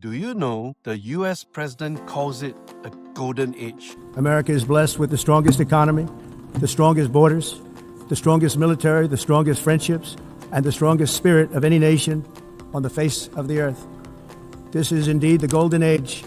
Do you know the US president calls it a golden age? America is blessed with the strongest economy, the strongest borders, the strongest military, the strongest friendships, and the strongest spirit of any nation on the face of the earth. This is indeed the golden age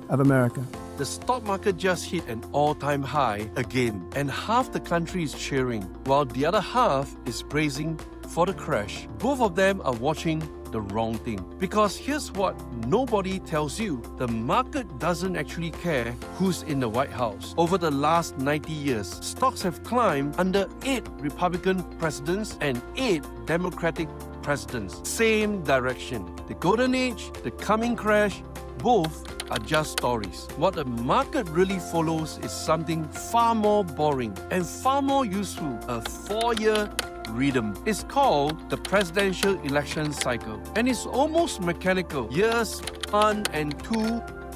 of America. The stock market just hit an all-time high again, and half the country is cheering, while the other half is bracing for the crash. Both of them are watching the wrong thing. Because here's what nobody tells you. The market doesn't actually care who's in the White House. Over the last 90 years, stocks have climbed under 8 Republican presidents and 8 Democratic presidents. Same direction. The golden age, the coming crash, both are just stories. What the market really follows is something far more boring and far more useful, a 4-year rhythm. It's called the presidential election cycle, and it's almost mechanical. Years 1 and 2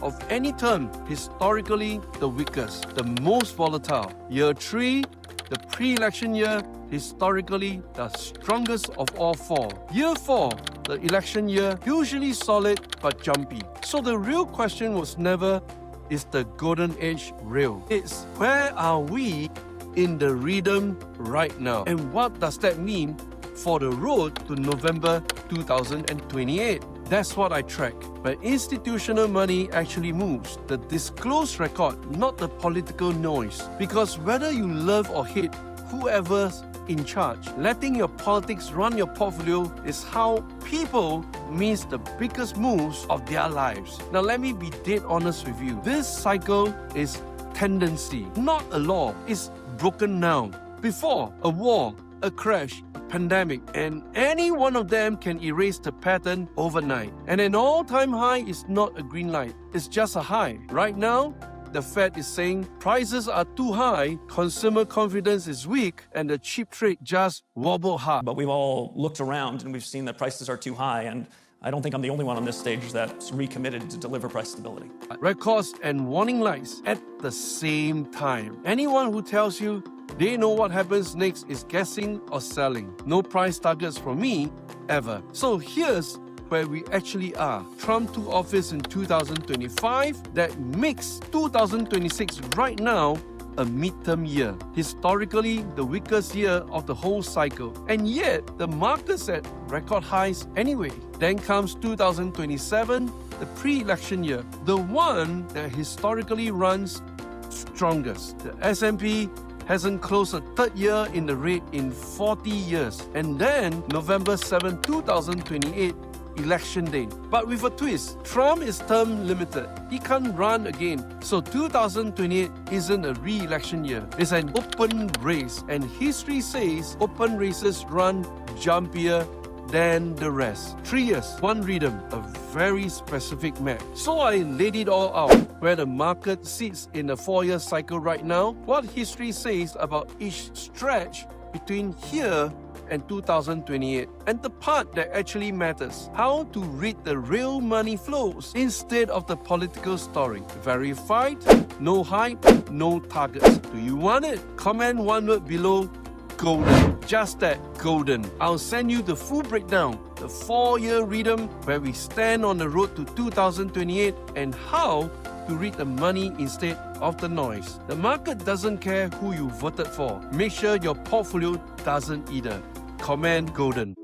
of any term, historically the weakest, the most volatile. Year 3, the pre-election year, historically the strongest of all 4. Year 4, the election year, usually solid but jumpy. So the real question was never, is the golden age real? It's, where are we in the rhythm right now? And what does that mean for the road to November 2028? That's what I track. Where institutional money actually moves, the disclosed record, not the political noise. Because whether you love or hate whoever's in charge, letting your politics run your portfolio is how people miss the biggest moves of their lives. Now let me be dead honest with you. This cycle is tendency, not a law. It's broken down. Before, a war, a crash, a pandemic, and any one of them can erase the pattern overnight. And an all-time high is not a green light. It's just a high. Right now, the Fed is saying prices are too high, consumer confidence is weak, and the cheap trade just wobble hard. But we've all looked around and we've seen that prices are too high, and I don't think I'm the only one on this stage that's recommitted to deliver price stability. Records and warning lights at the same time. Anyone who tells you they know what happens next is guessing or selling. No price targets from me, ever. So here's where we actually are. Trump took office in 2025. That makes 2026 right now a midterm year. Historically, the weakest year of the whole cycle. And yet, the market's at record highs anyway. Then comes 2027, the pre-election year, the one that historically runs strongest. The S&P hasn't closed a third year in the red in 40 years. And then November 7, 2028, election day. But with a twist, Trump is term limited. He can't run again. So 2028 isn't a re-election year. It's an open race. And history says open races run jumpier than the rest. 3 years, one rhythm, a very specific map. So I laid it all out, where the market sits in the 4-year cycle right now, what history says about each stretch between here and 2028, and the part that actually matters, how to read the real money flows instead of the political story. Verified, no hype, no targets. Do you want it? Comment one word below, golden. Just that, golden. I'll send you the full breakdown, the 4-year rhythm, where we stand on the road to 2028, and how to read the money instead of the noise. The market doesn't care who you voted for. Make sure your portfolio doesn't either. Comment golden.